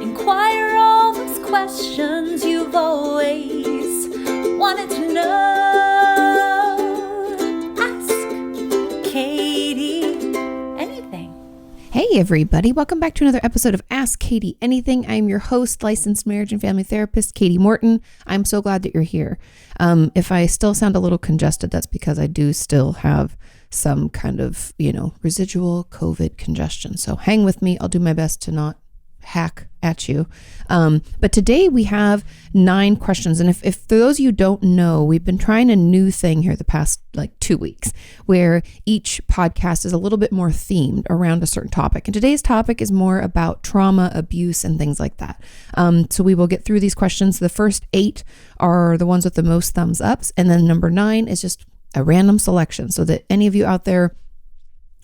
Inquire all those questions you've always wanted to know. Ask Kati anything. Hey everybody, welcome back to another episode of Ask Kati Anything. I'm your host, licensed marriage and family therapist, Kati Morton. I'm so glad that you're here. If I still sound a little congested, that's because I do still have some kind of, residual COVID congestion. So hang with me. I'll do my best to not hack at you. But today we have 9 questions. And if for those of you who don't know, we've been trying a new thing here the past 2 weeks where each podcast is a little bit more themed around a certain topic. And today's topic is more about trauma, abuse, and things like that. So we will get through these questions. The first 8 are the ones with the most thumbs ups. And then number 9 is just a random selection so that any of you out there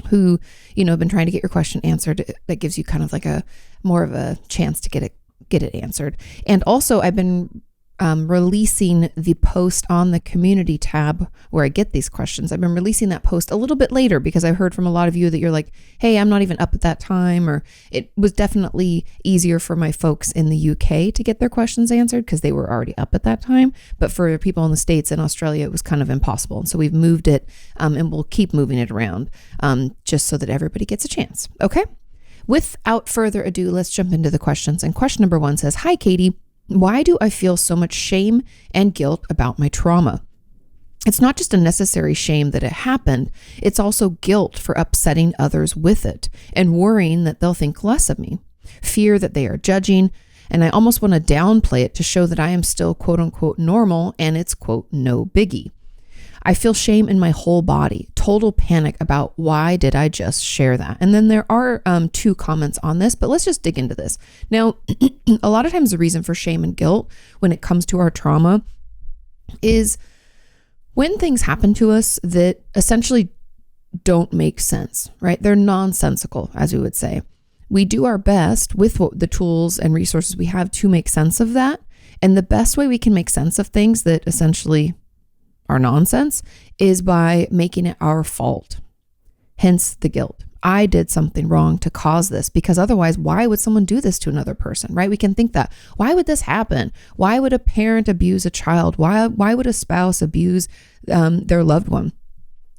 who, have been trying to get your question answered, that gives you kind of like a more of a chance to get it answered. And also I've been releasing the post on the community tab where I get these questions. I've been releasing that post a little bit later because I heard from a lot of you that you're like, hey, I'm not even up at that time. Or it was definitely easier for my folks in the UK to get their questions answered because they were already up at that time. But for people in the States and Australia, it was kind of impossible. And so we've moved it and we'll keep moving it around just so that everybody gets a chance. Okay. Without further ado, let's jump into the questions. And question number 1 says, hi, Kati. Why do I feel so much shame and guilt about my trauma? It's not just a necessary shame that it happened. It's also guilt for upsetting others with it and worrying that they'll think less of me, fear that they are judging. And I almost want to downplay it to show that I am still quote unquote normal and it's quote no biggie. I feel shame in my whole body, total panic about why did I just share that? And then there are 2 comments on this, but let's just dig into this. Now, a lot of times the reason for shame and guilt when it comes to our trauma is when things happen to us that essentially don't make sense, right? They're nonsensical, as we would say. We do our best with the tools and resources we have to make sense of that. And the best way we can make sense of things that essentially are nonsense is by making it our fault. Hence the guilt. I did something wrong to cause this because otherwise, why would someone do this to another person, right? We can think that. Why would this happen? Why would a parent abuse a child? Why would a spouse abuse their loved one?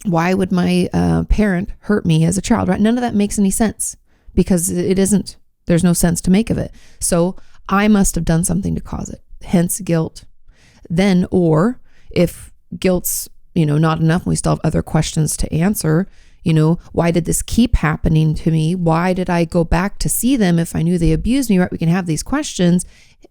Why would my parent hurt me as a child, right? None of that makes any sense because it isn't. There's no sense to make of it. So I must have done something to cause it. Hence guilt. Then, or if guilt's, not enough and we still have other questions to answer, why did this keep happening to me? Why did I go back to see them if I knew they abused me, right? We can have these questions.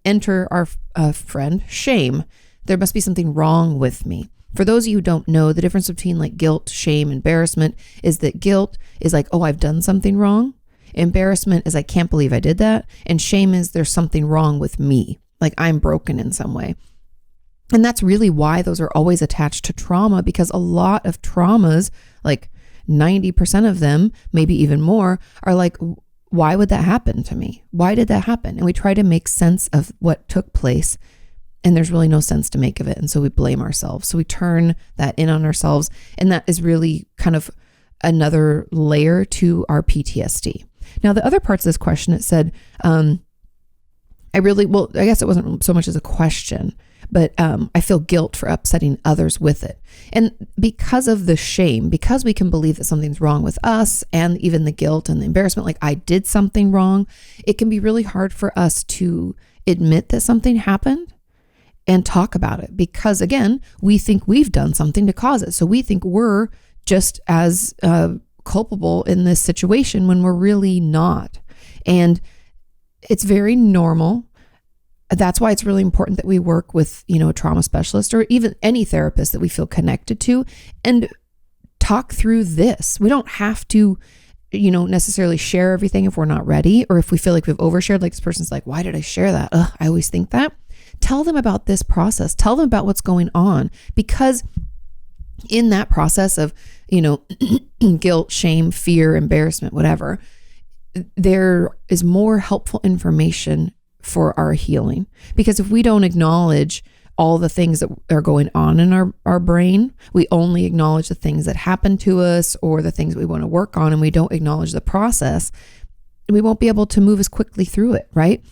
Enter our friend, shame. There must be something wrong with me. For those of you who don't know, the difference between guilt, shame, embarrassment is that guilt is oh, I've done something wrong. Embarrassment is I can't believe I did that. And shame is there's something wrong with me. I'm broken in some way. And that's really why those are always attached to trauma, because a lot of traumas, 90% of them, maybe even more, are why would that happen to me? Why did that happen? And we try to make sense of what took place, and there's really no sense to make of it. And so we blame ourselves. So we turn that in on ourselves. And that is really kind of another layer to our PTSD. Now, the other parts of this question, it said, I guess it wasn't so much as a question, but I feel guilt for upsetting others with it. And because of the shame, because we can believe that something's wrong with us and even the guilt and the embarrassment, I did something wrong, it can be really hard for us to admit that something happened and talk about it because, again, we think we've done something to cause it. So we think we're just as culpable in this situation when we're really not. And it's very normal. That's why it's really important that we work with, a trauma specialist or even any therapist that we feel connected to and talk through this. We don't have to, necessarily share everything if we're not ready or if we feel like we've overshared, this person's why did I share that? I always think that. Tell them about this process. Tell them about what's going on because in that process of, guilt, shame, fear, embarrassment, whatever, there is more helpful information for our healing. Because if we don't acknowledge all the things that are going on in our brain, we only acknowledge the things that happen to us or the things we want to work on, and we don't acknowledge the process, we won't be able to move as quickly through it, right?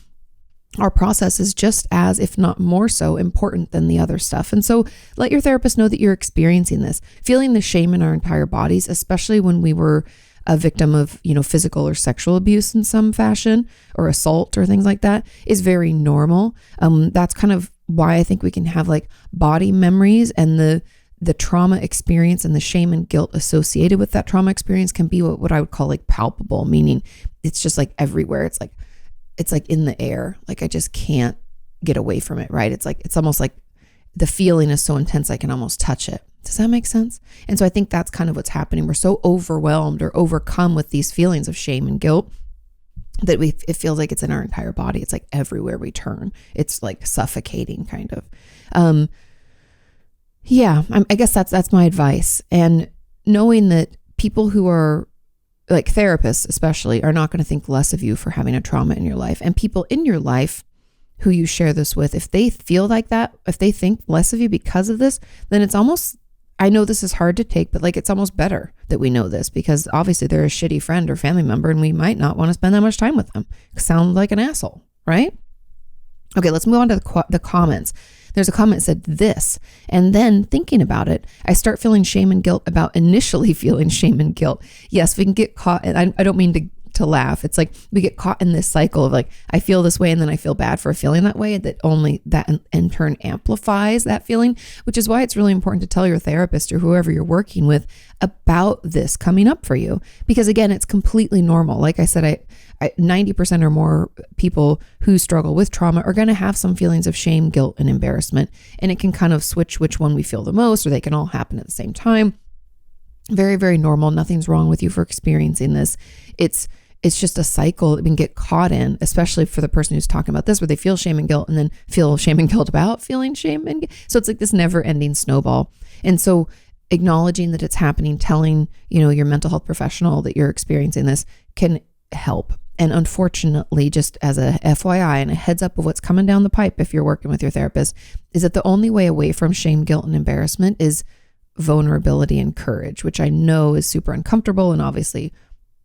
our process is just as, if not more so, important than the other stuff. And so let your therapist know that you're experiencing this, feeling the shame in our entire bodies, especially when we were a victim of, physical or sexual abuse in some fashion, or assault or things like that, is very normal. That's kind of why I think we can have like body memories, and the trauma experience and the shame and guilt associated with that trauma experience can be what I would call like palpable, meaning it's just like everywhere. It's like in the air. Like I just can't get away from it, right? It's almost like the feeling is so intense I can almost touch it. Does that make sense? And so I think that's kind of what's happening. We're so overwhelmed or overcome with these feelings of shame and guilt that it feels like it's in our entire body. It's like everywhere we turn. It's like suffocating kind of. I guess that's my advice. And knowing that people who are like therapists especially are not going to think less of you for having a trauma in your life, and people in your life who you share this with, if they feel like that, if they think less of you because of this, then it's almost, I know this is hard to take, but like it's almost better that we know this, because obviously they're a shitty friend or family member and we might not want to spend that much time with them. Sound like an asshole, right? Okay, let's move on to the comments. There's a comment that said this, and then thinking about it, I start feeling shame and guilt about initially feeling shame and guilt. Yes, we can get caught, and I don't mean to laugh. It's like we get caught in this cycle of like, I feel this way and then I feel bad for feeling that way, that only that in turn amplifies that feeling, which is why it's really important to tell your therapist or whoever you're working with about this coming up for you. Because again, it's completely normal. Like I said, I 90% or more people who struggle with trauma are going to have some feelings of shame, guilt, and embarrassment. And it can kind of switch which one we feel the most, or they can all happen at the same time. Very, very normal. Nothing's wrong with you for experiencing this. It's just a cycle that we can get caught in, especially for the person who's talking about this, where they feel shame and guilt and then feel shame and guilt about feeling shame. And so it's like this never ending snowball. And so acknowledging that it's happening, telling, your mental health professional that you're experiencing this can help. And unfortunately, just as a FYI and a heads up of what's coming down the pipe, if you're working with your therapist, is that the only way away from shame, guilt, and embarrassment is vulnerability and courage, which I know is super uncomfortable. And obviously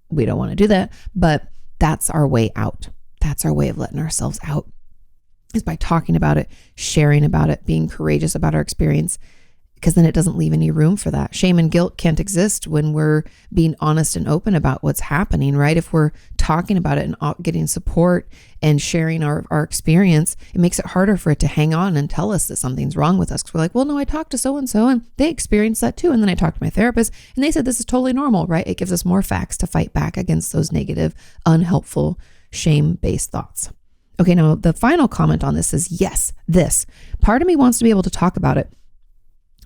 we don't want to do that, but that's our way out. That's our way of letting ourselves out, is by talking about it, sharing about it, being courageous about our experience, because then it doesn't leave any room for that. Shame and guilt can't exist when we're being honest and open about what's happening, right? If we're talking about it and getting support and sharing our experience, it makes it harder for it to hang on and tell us that something's wrong with us. Because we're like, well, no, I talked to so-and-so and they experienced that too. And then I talked to my therapist and they said this is totally normal, right? It gives us more facts to fight back against those negative, unhelpful, shame-based thoughts. Okay, now the final comment on this is, yes, this. Part of me wants to be able to talk about it,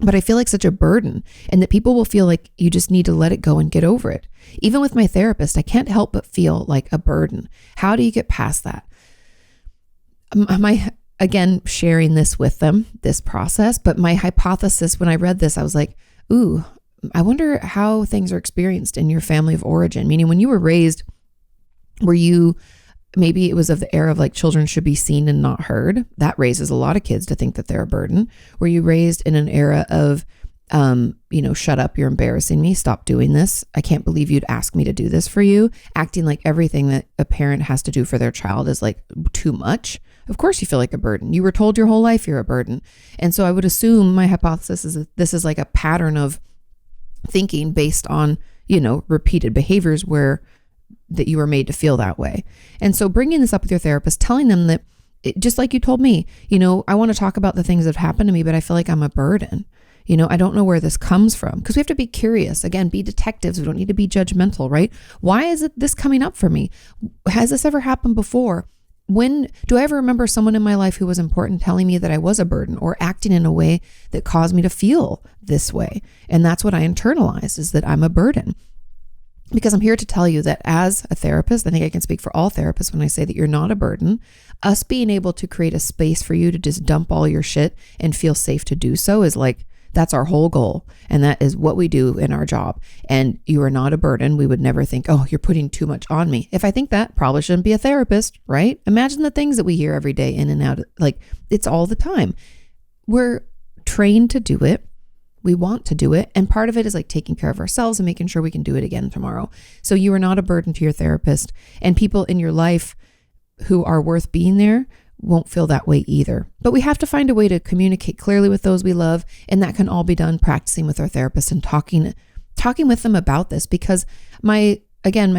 but I feel like such a burden, and that people will feel like you just need to let it go and get over it. Even with my therapist, I can't help but feel like a burden. How do you get past that? Again, sharing this with them, this process, but my hypothesis when I read this, I was like, ooh, I wonder how things are experienced in your family of origin. Meaning when you were raised, maybe it was of the era of like children should be seen and not heard. That raises a lot of kids to think that they're a burden. Were you raised in an era of, shut up, you're embarrassing me, stop doing this. I can't believe you'd ask me to do this for you. Acting like everything that a parent has to do for their child is like too much. Of course you feel like a burden. You were told your whole life you're a burden. And so I would assume, my hypothesis is that this is like a pattern of thinking based on, repeated behaviors that you were made to feel that way. And so bringing this up with your therapist, telling them that just like you told me, I want to talk about the things that have happened to me, but I feel like I'm a burden. I don't know where this comes from, because we have to be curious. Again, be detectives. We don't need to be judgmental, right? Why is this coming up for me? Has this ever happened before? When do I ever remember someone in my life who was important telling me that I was a burden or acting in a way that caused me to feel this way? And that's what I internalized, is that I'm a burden. Because I'm here to tell you that as a therapist, I think I can speak for all therapists when I say that you're not a burden. Us being able to create a space for you to just dump all your shit and feel safe to do so is like, that's our whole goal. And that is what we do in our job. And you are not a burden. We would never think, oh, you're putting too much on me. If I think that, probably shouldn't be a therapist, right? Imagine the things that we hear every day in and out. Like, it's all the time. We're trained to do it. We want to do it. And part of it is like taking care of ourselves and making sure we can do it again tomorrow. So you are not a burden to your therapist, and people in your life who are worth being there won't feel that way either. But we have to find a way to communicate clearly with those we love. And that can all be done practicing with our therapist and talking with them about this, because my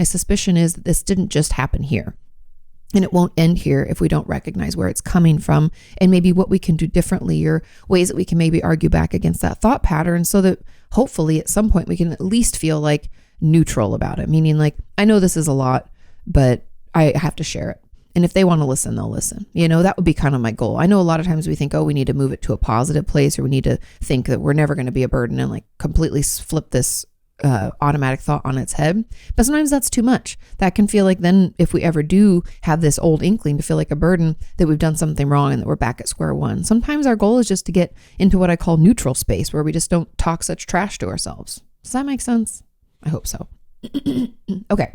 suspicion is that this didn't just happen here. And it won't end here if we don't recognize where it's coming from and maybe what we can do differently, or ways that we can maybe argue back against that thought pattern, so that hopefully at some point we can at least feel like neutral about it. Meaning like, I know this is a lot, but I have to share it. And if they want to listen, they'll listen. That would be kind of my goal. I know a lot of times we think, oh, we need to move it to a positive place, or we need to think that we're never going to be a burden and like completely flip this automatic thought on its head. But sometimes that's too much. That can feel like then if we ever do have this old inkling to feel like a burden, that we've done something wrong and that we're back at square one. Sometimes our goal is just to get into what I call neutral space, where we just don't talk such trash to ourselves. Does that make sense? I hope so. Okay.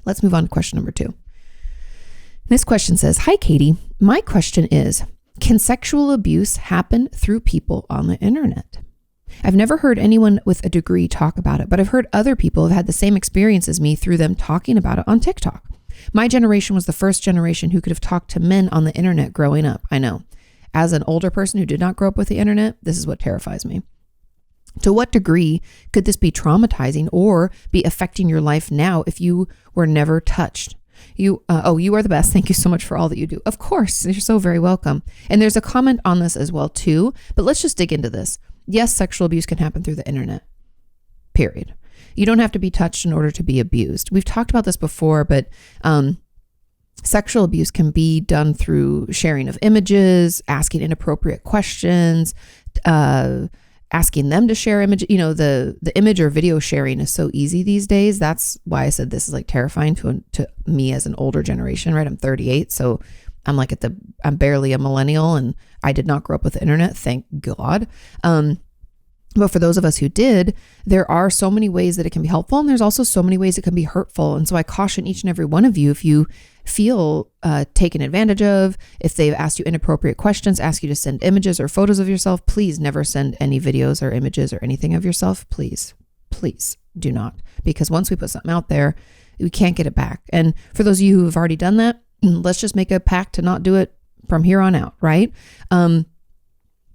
Let's move on to question number 2. This question says, "Hi, Katie. My question is, can sexual abuse happen through people on the internet? I've never heard anyone with a degree talk about it, but I've heard other people have had the same experience as me through them talking about it on TikTok. My generation was the first generation who could have talked to men on the internet growing up. I know. As an older person who did not grow up with the internet, this is what terrifies me. To what degree could this be traumatizing or be affecting your life now if you were never touched? You are the best. Thank you so much for all that you do." Of course, you're so very welcome. And there's a comment on this as well too, but let's just dig into this. Yes, sexual abuse can happen through the internet, period. You don't have to be touched in order to be abused. We've talked about this before, but sexual abuse can be done through sharing of images, asking inappropriate questions, asking them to share image. The image or video sharing is so easy these days. That's why I said this is like terrifying to me as an older generation, right? I'm 38, so I'm barely a millennial, and I did not grow up with the internet, thank God. But for those of us who did, there are so many ways that it can be helpful, and there's also so many ways it can be hurtful. And so I caution each and every one of you, if you feel taken advantage of, if they've asked you inappropriate questions, ask you to send images or photos of yourself, please never send any videos or images or anything of yourself. Please do not. Because once we put something out there, we can't get it back. And for those of you who have already done that, let's just make a pact to not do it from here on out, right?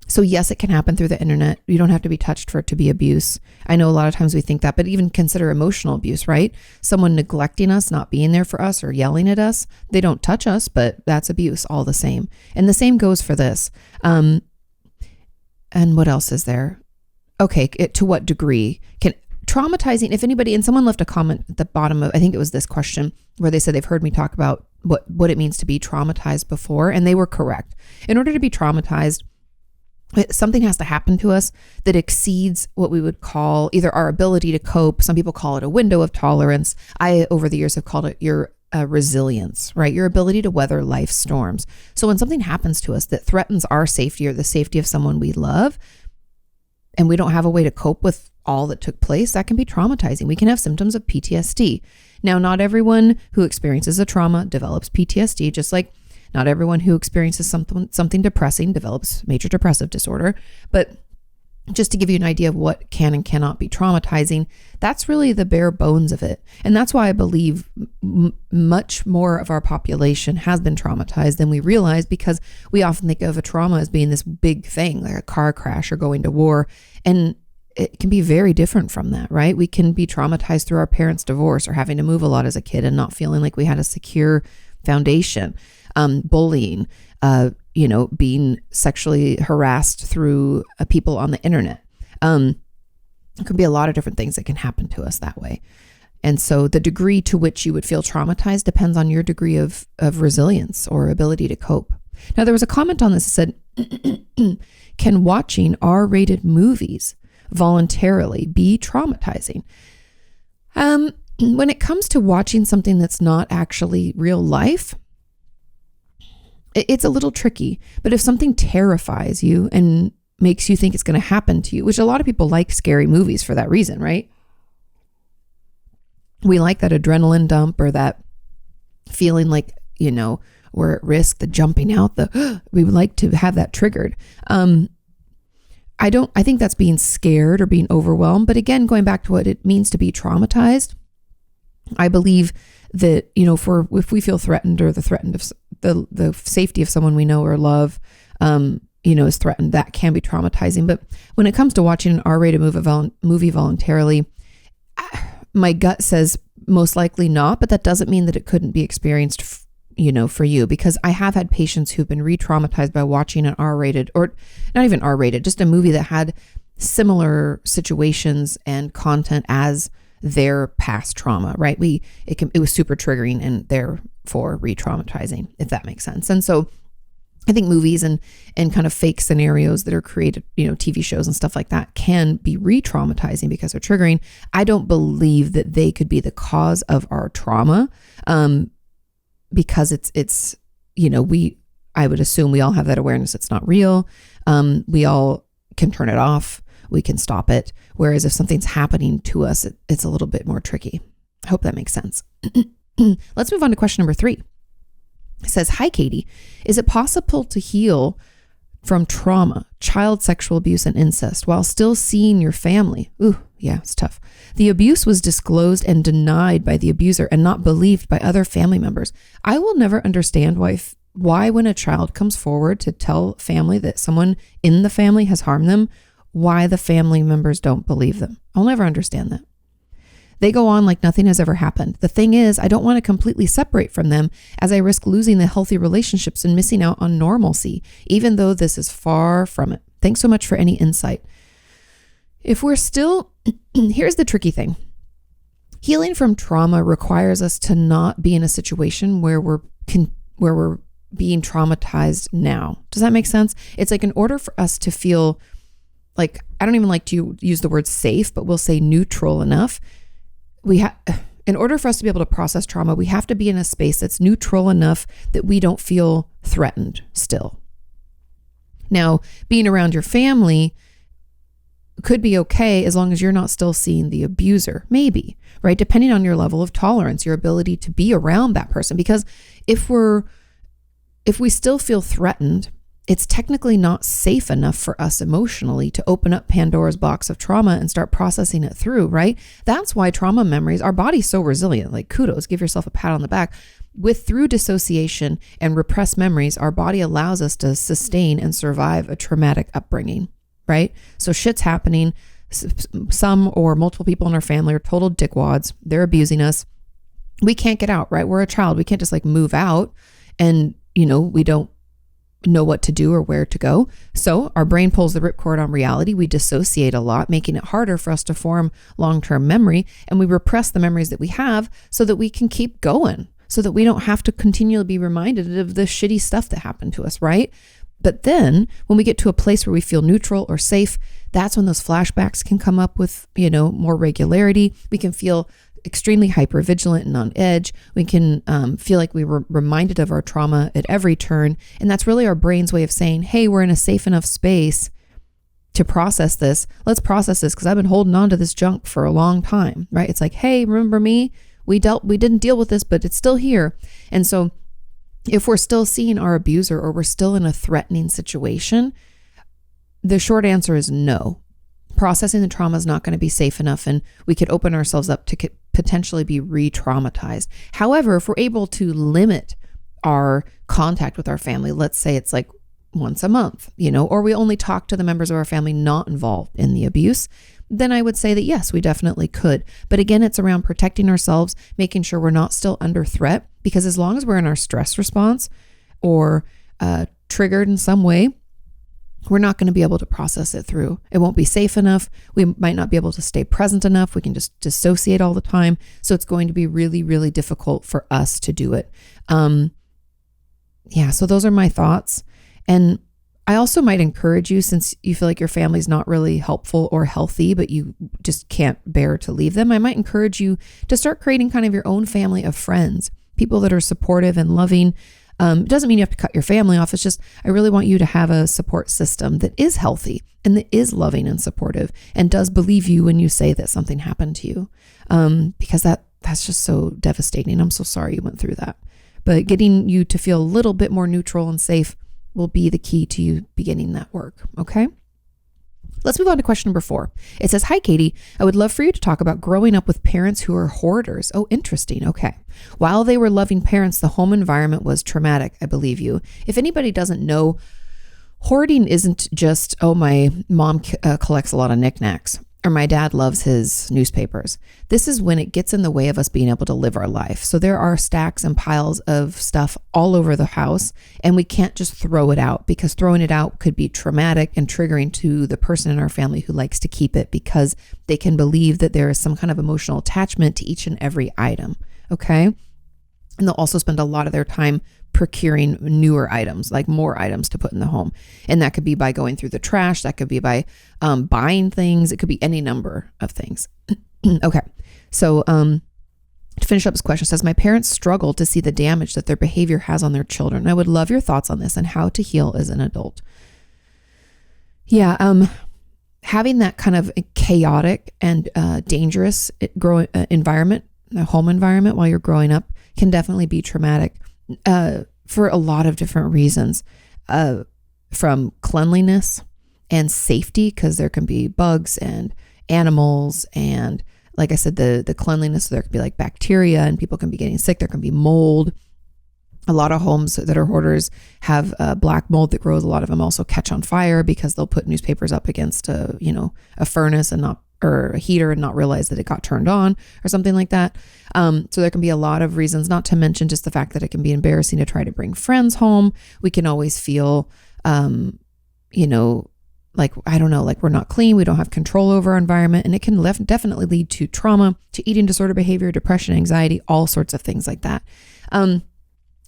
So yes, it can happen through the internet. You don't have to be touched for it to be abuse. I know a lot of times we think that, but even consider emotional abuse, right? Someone neglecting us, not being there for us, or yelling at us. They don't touch us, but that's abuse all the same. And the same goes for this. And what else is there? Okay, to what degree can traumatizing, if anybody, and someone left a comment at the bottom of, I think it was this question, where they said they've heard me talk about what it means to be traumatized before, and they were correct. In order to be traumatized, something has to happen to us that exceeds what we would call either our ability to cope. Some people call it a window of tolerance. I, over the years, have called it your resilience, right? Your ability to weather life's storms. So when something happens to us that threatens our safety or the safety of someone we love, and we don't have a way to cope with all that took place, that can be traumatizing. We can have symptoms of PTSD. Now, not everyone who experiences a trauma develops PTSD, just like not everyone who experiences something depressing develops major depressive disorder. But just to give you an idea of what can and cannot be traumatizing, that's really the bare bones of it. And that's why I believe much more of our population has been traumatized than we realize, because we often think of a trauma as being this big thing, like a car crash or going to war. And it can be very different from that, right? We can be traumatized through our parents' divorce or having to move a lot as a kid and not feeling like we had a secure foundation. Bullying, being sexually harassed through people on the internet. It could be a lot of different things that can happen to us that way. And so the degree to which you would feel traumatized depends on your degree of resilience or ability to cope. Now, there was a comment on this that said, can watching R-rated movies voluntarily be traumatizing? When it comes to watching something that's not actually real life, it's a little tricky. But if something terrifies you and makes you think it's going to happen to you, which a lot of people like scary movies for that reason, right? We like that adrenaline dump or that feeling like, we're at risk, the jumping out, we would like to have that triggered. I think that's being scared or being overwhelmed. But again, going back to what it means to be traumatized, I believe that, if we feel threatened or the the safety of someone we know or love, is threatened. That can be traumatizing. But when it comes to watching an R-rated movie voluntarily, my gut says most likely not, but that doesn't mean that it couldn't be experienced, for you, because I have had patients who've been re-traumatized by watching an R-rated, or not even R-rated, just a movie that had similar situations and content as their past trauma, right? It was super triggering and therefore re-traumatizing, if that makes sense. And so I think movies and kind of fake scenarios that are created, TV shows and stuff like that can be re-traumatizing because they're triggering. I don't believe that they could be the cause of our trauma, because it's I would assume we all have that awareness. It's not real. We all can turn it off. We can stop it. Whereas if something's happening to us, it's a little bit more tricky. I hope that makes sense. Let's move on to question number 3. It says, "Hi, Kati. Is it possible to heal from trauma, child sexual abuse, and incest while still seeing your family?" Ooh, yeah, it's tough. "The abuse was disclosed and denied by the abuser and not believed by other family members. I will never understand why when a child comes forward to tell family that someone in the family has harmed them, why the family members don't believe them. I'll never understand that. They go on like nothing has ever happened. The thing is, I don't want to completely separate from them, as I risk losing the healthy relationships and missing out on normalcy, even though this is far from it. Thanks so much for any insight." If we're still, here's the tricky thing. Healing from trauma requires us to not be in a situation where we're being traumatized now. Does that make sense? It's like in order for us to feel like, I don't even like to use the word safe, but we'll say neutral enough. In order for us to be able to process trauma, we have to be in a space that's neutral enough that we don't feel threatened still. Now, being around your family could be okay as long as you're not still seeing the abuser, maybe, right? Depending on your level of tolerance, your ability to be around that person. Because if we still feel threatened, it's technically not safe enough for us emotionally to open up Pandora's box of trauma and start processing it through, right? That's why trauma memories, our body's so resilient. Like, kudos, give yourself a pat on the back. Through dissociation and repressed memories, our body allows us to sustain and survive a traumatic upbringing, right? So shit's happening. Some or multiple people in our family are total dickwads. They're abusing us. We can't get out, right? We're a child. We can't just like move out and, we don't know what to do or where to go. So our brain pulls the ripcord on reality. We dissociate a lot, making it harder for us to form long-term memory. And we repress the memories that we have so that we can keep going, so that we don't have to continually be reminded of the shitty stuff that happened to us, right? But then when we get to a place where we feel neutral or safe, that's when those flashbacks can come up with, more regularity. We can feel extremely hypervigilant and on edge. We can feel like we were reminded of our trauma at every turn. And that's really our brain's way of saying, hey, we're in a safe enough space to process this. Let's process this because I've been holding on to this junk for a long time, right? It's like, hey, remember me? We didn't deal with this, but it's still here. And so if we're still seeing our abuser or we're still in a threatening situation, the short answer is no. Processing the trauma is not going to be safe enough, and we could open ourselves up to potentially be re-traumatized. However, if we're able to limit our contact with our family, let's say it's like once a month, or we only talk to the members of our family not involved in the abuse, then I would say that yes, we definitely could. But again, it's around protecting ourselves, making sure we're not still under threat, because as long as we're in our stress response or triggered in some way, we're not going to be able to process it through. It won't be safe enough. We might not be able to stay present enough. We can just dissociate all the time. So it's going to be really, really difficult for us to do it. So those are my thoughts. And I also might encourage you, since you feel like your family's not really helpful or healthy, but you just can't bear to leave them, I might encourage you to start creating kind of your own family of friends, people that are supportive and loving. It doesn't mean you have to cut your family off. It's just, I really want you to have a support system that is healthy and that is loving and supportive and does believe you when you say that something happened to you. Because that's just so devastating. I'm so sorry you went through that. But getting you to feel a little bit more neutral and safe will be the key to you beginning that work. Okay. Let's move on to question number 4. It says, "Hi, Kati. I would love for you to talk about growing up with parents who are hoarders." Oh, interesting. Okay. "While they were loving parents, the home environment was traumatic." I believe you. If anybody doesn't know, hoarding isn't just, oh, my mom collects a lot of knickknacks, or my dad loves his newspapers. This is when it gets in the way of us being able to live our life. So there are stacks and piles of stuff all over the house, and we can't just throw it out, because throwing it out could be traumatic and triggering to the person in our family who likes to keep it, because they can believe that there is some kind of emotional attachment to each and every item. Okay. And they'll also spend a lot of their time procuring newer items, like more items to put in the home. And that could be by going through the trash. That could be by buying things. It could be any number of things. Okay. So to finish up this question, it says, "My parents struggle to see the damage that their behavior has on their children. I would love your thoughts on this and how to heal as an adult." Yeah. Having that kind of chaotic and dangerous environment, a home environment while you're growing up, can definitely be traumatic. For a lot of different reasons, from cleanliness and safety, because there can be bugs and animals, and like I said, the cleanliness, there could be like bacteria and people can be getting sick. There can be mold. A lot of homes that are hoarders have black mold that grows. A lot of them also catch on fire because they'll put newspapers up against a furnace or a heater and not realize that it got turned on or something like that. So there can be a lot of reasons, not to mention just the fact that it can be embarrassing to try to bring friends home. We can always feel, like, I don't know, like we're not clean. We don't have control over our environment. And it can definitely lead to trauma, to eating disorder behavior, depression, anxiety, all sorts of things like that.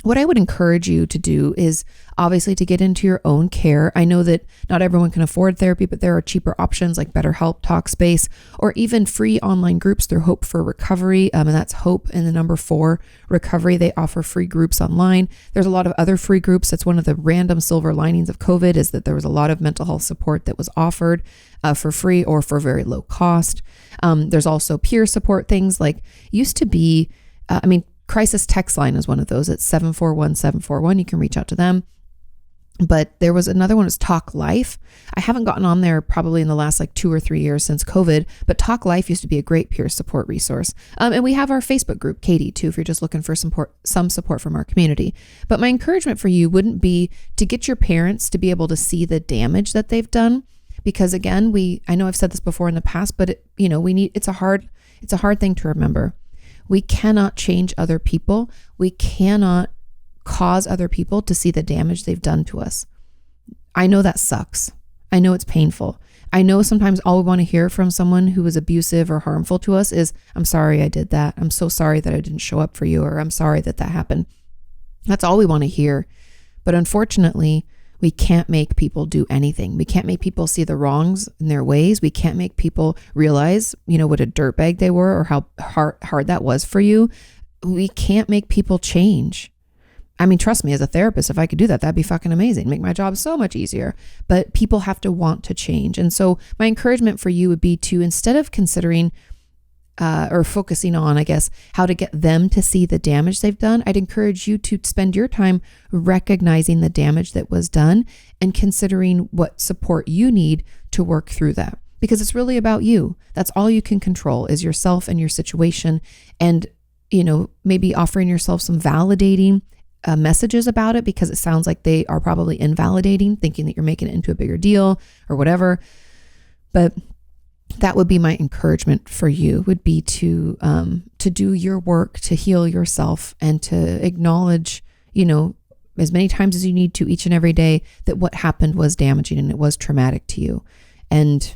What I would encourage you to do is obviously to get into your own care. I know that not everyone can afford therapy, but there are cheaper options like BetterHelp, Talkspace, or even free online groups through Hope for Recovery. And that's Hope and the number 4 Recovery. They offer free groups online. There's a lot of other free groups. That's one of the random silver linings of COVID, is that there was a lot of mental health support that was offered for free or for very low cost. There's also peer support things like used to be, Crisis Text Line is one of those. It's 741-741. You can reach out to them. But there was another one, it's Talk Life. I haven't gotten on there probably in the last 2 or 3 years since COVID, but Talk Life used to be a great peer support resource. And we have our Facebook group, Kati, too, if you're just looking for some support from our community. But my encouragement for you wouldn't be to get your parents to be able to see the damage that they've done. Because again, I know I've said this before in the past, but it's a hard thing to remember. We cannot change other people. We cannot cause other people to see the damage they've done to us. I know that sucks. I know it's painful. I know sometimes all we want to hear from someone who is abusive or harmful to us is, "I'm sorry I did that. I'm so sorry that I didn't show up for you," or "I'm sorry that happened." That's all we want to hear. But unfortunately, we can't make people do anything. We can't make people see the wrongs in their ways. We can't make people realize, what a dirtbag they were or how hard that was for you. We can't make people change. Trust me, as a therapist, if I could do that, that'd be fucking amazing. Make my job so much easier. But people have to want to change. And so my encouragement for you would be to, instead of considering or focusing on, I guess, how to get them to see the damage they've done, I'd encourage you to spend your time recognizing the damage that was done and considering what support you need to work through that. Because it's really about you. That's all you can control, is yourself and your situation. And, maybe offering yourself some validating messages about it, because it sounds like they are probably invalidating, thinking that you're making it into a bigger deal or whatever. But that would be my encouragement for you, would be to do your work, to heal yourself, and to acknowledge, as many times as you need to each and every day, that what happened was damaging and it was traumatic to you. And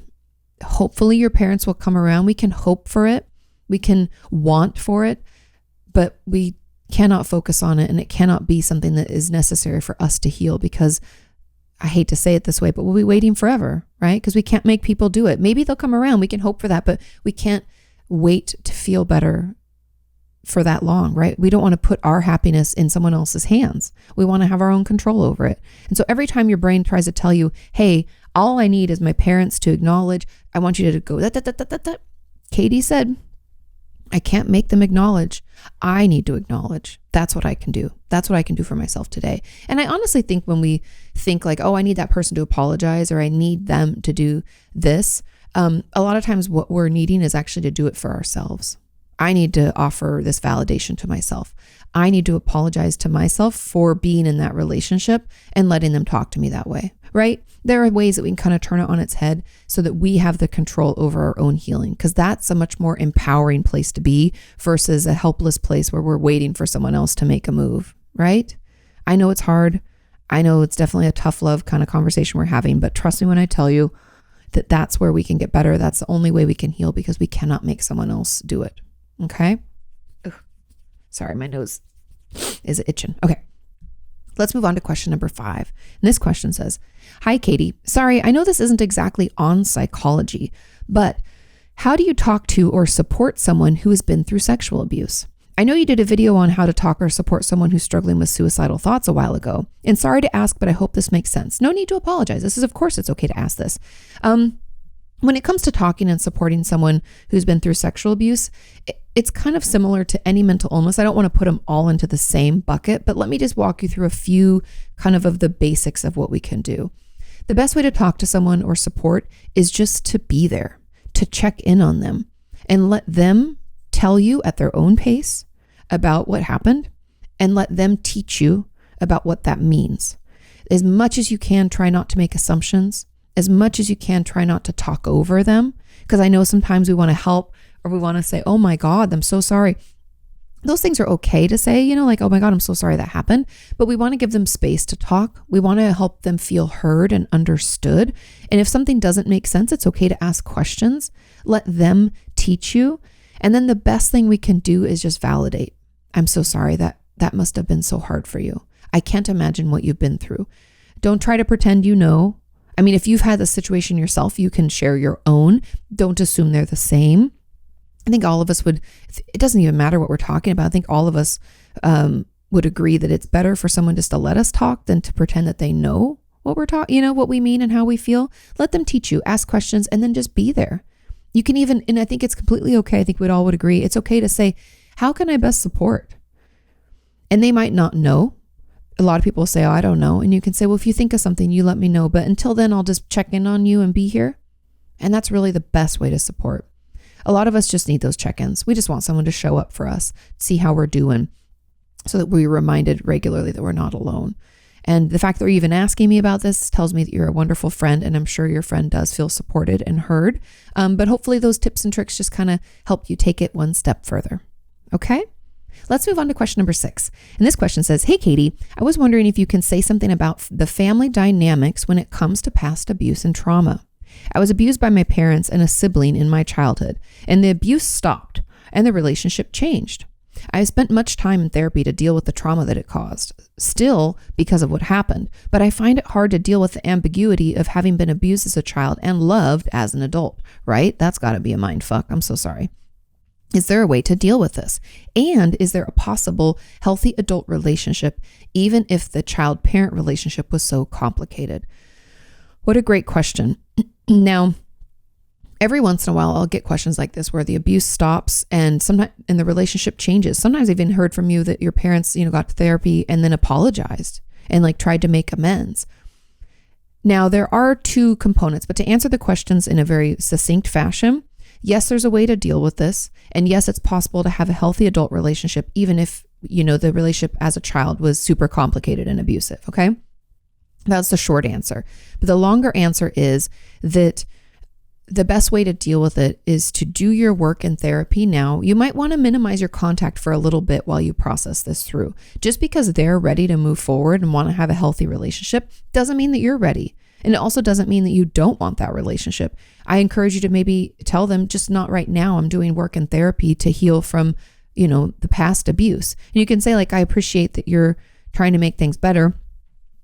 hopefully your parents will come around. We can hope for it. We can want for it, but we cannot focus on it, and it cannot be something that is necessary for us to heal, because I hate to say it this way, but we'll be waiting forever, right? Because we can't make people do it. Maybe they'll come around. We can hope for that, but we can't wait to feel better for that long, right? We don't want to put our happiness in someone else's hands. We want to have our own control over it. And so every time your brain tries to tell you, "Hey, all I need is my parents to acknowledge, I want you to go, that. Kati said, I can't make them acknowledge. I need to acknowledge. That's what I can do. That's what I can do for myself today. And I honestly think when we think like, oh, I need that person to apologize or I need them to do this, a lot of times what we're needing is actually to do it for ourselves. I need to offer this validation to myself. I need to apologize to myself for being in that relationship and letting them talk to me that way, right? There are ways that we can kind of turn it on its head so that we have the control over our own healing, because that's a much more empowering place to be versus a helpless place where we're waiting for someone else to make a move, right? I know it's hard. I know it's definitely a tough love kind of conversation we're having, but trust me when I tell you that that's where we can get better. That's the only way we can heal, because we cannot make someone else do it. Okay. Ugh. Sorry, my nose is itching. Okay. Let's move on to question number 5. And this question says, hi, Kati. Sorry, I know this isn't exactly on psychology, but how do you talk to or support someone who has been through sexual abuse? I know you did a video on how to talk or support someone who's struggling with suicidal thoughts a while ago. And sorry to ask, but I hope this makes sense. No need to apologize. Of course, it's okay to ask this. When it comes to talking and supporting someone who's been through sexual abuse, it's kind of similar to any mental illness. I don't want to put them all into the same bucket, but let me just walk you through a few kind of the basics of what we can do. The best way to talk to someone or support is just to be there, to check in on them and let them tell you at their own pace about what happened and let them teach you about what that means. As much as you can, try not to make assumptions. As much as you can, try not to talk over them, because I know sometimes we want to help or we want to say, oh my God, I'm so sorry. Those things are okay to say, like, oh my God, I'm so sorry that happened. But we want to give them space to talk. We want to help them feel heard and understood. And if something doesn't make sense, it's okay to ask questions. Let them teach you. And then the best thing we can do is just validate. I'm so sorry that must have been so hard for you. I can't imagine what you've been through. Don't try to pretend you know. I mean, if you've had the situation yourself, you can share your own. Don't assume they're the same. I think all of us would, it doesn't even matter what we're talking about. I think all of us would agree that it's better for someone just to let us talk than to pretend that they know what we're talking, what we mean and how we feel. Let them teach you, ask questions, and then just be there. You can even, and I think it's completely okay. I think we'd all would agree. It's okay to say, how can I best support? And they might not know. A lot of people say, oh, I don't know. And you can say, well, if you think of something, you let me know. But until then, I'll just check in on you and be here. And that's really the best way to support. A lot of us just need those check-ins. We just want someone to show up for us, see how we're doing, so that we're reminded regularly that we're not alone. And the fact that you're even asking me about this tells me that you're a wonderful friend, and I'm sure your friend does feel supported and heard. But hopefully those tips and tricks just kind of help you take it one step further. Okay? Let's move on to question number 6. And this question says, hey, Kati, I was wondering if you can say something about the family dynamics when it comes to past abuse and trauma. I was abused by my parents and a sibling in my childhood, and the abuse stopped and the relationship changed. I have spent much time in therapy to deal with the trauma that it caused, still because of what happened, but I find it hard to deal with the ambiguity of having been abused as a child and loved as an adult, right? That's got to be a mind fuck. I'm so sorry. Is there a way to deal with this? And is there a possible healthy adult relationship, even if the child-parent relationship was so complicated? What a great question. Now, every once in a while, I'll get questions like this where the abuse stops and sometimes the relationship changes. Sometimes I've even heard from you that your parents, got to therapy and then apologized and tried to make amends. Now, there are 2 components, but to answer the questions in a very succinct fashion, yes, there's a way to deal with this. And yes, it's possible to have a healthy adult relationship, even if, the relationship as a child was super complicated and abusive. Okay. That's the short answer. But the longer answer is that the best way to deal with it is to do your work in therapy now. You might want to minimize your contact for a little bit while you process this through. Just because they're ready to move forward and want to have a healthy relationship doesn't mean that you're ready. And it also doesn't mean that you don't want that relationship. I encourage you to maybe tell them, just not right now. I'm doing work in therapy to heal from, the past abuse. And you can say I appreciate that you're trying to make things better.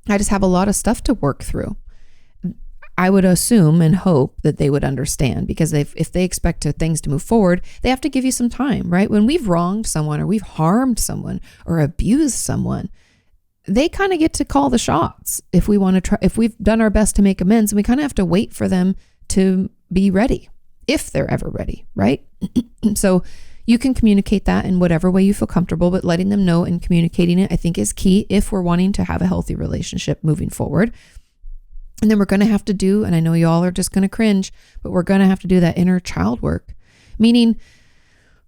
I just have a lot of stuff to work through. I would assume and hope that they would understand, because if they expect things to move forward, they have to give you some time, right? When we've wronged someone or we've harmed someone or abused someone, they kind of get to call the shots. If we want to try, if we've done our best to make amends, we kind of have to wait for them to be ready, if they're ever ready, right? So You can communicate that in whatever way you feel comfortable, but letting them know and communicating it, I think, is key if we're wanting to have a healthy relationship moving forward. And then we're going to have to do, and I know y'all are just going to cringe, but we're going to have to do that inner child work. Meaning,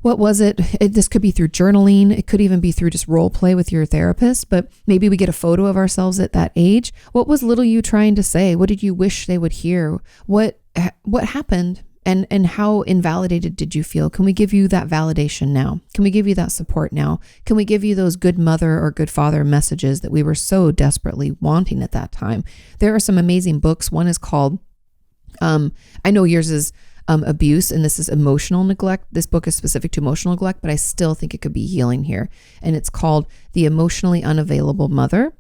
what was it? This could be through journaling. It could even be through just role play with your therapist, but maybe we get a photo of ourselves at that age. What was little you trying to say? What did you wish they would hear? What happened? And how invalidated did you feel? Can we give you that validation now? Can we give you that support now? Can we give you those good mother or good father messages that we were so desperately wanting at that time? There are some amazing books. One is called, I know yours is abuse, and this is emotional neglect. This book is specific to emotional neglect, but I still think it could be healing here. And it's called The Emotionally Unavailable Mother.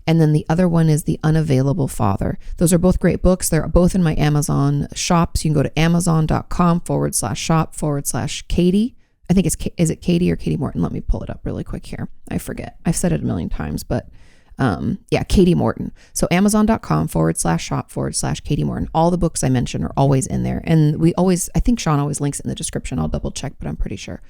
And then the other one is The Unavailable Father. Those are both great books. They're both in my Amazon shops. You can go to amazon.com/shop/Kati. I think is it Kati or Kati Morton? Let me pull it up really quick here. I forget. I've said it a million times, but Kati Morton. So amazon.com/shop/Kati Morton. All the books I mentioned are always in there. And I think Sean always links in the description. I'll double check, but I'm pretty sure.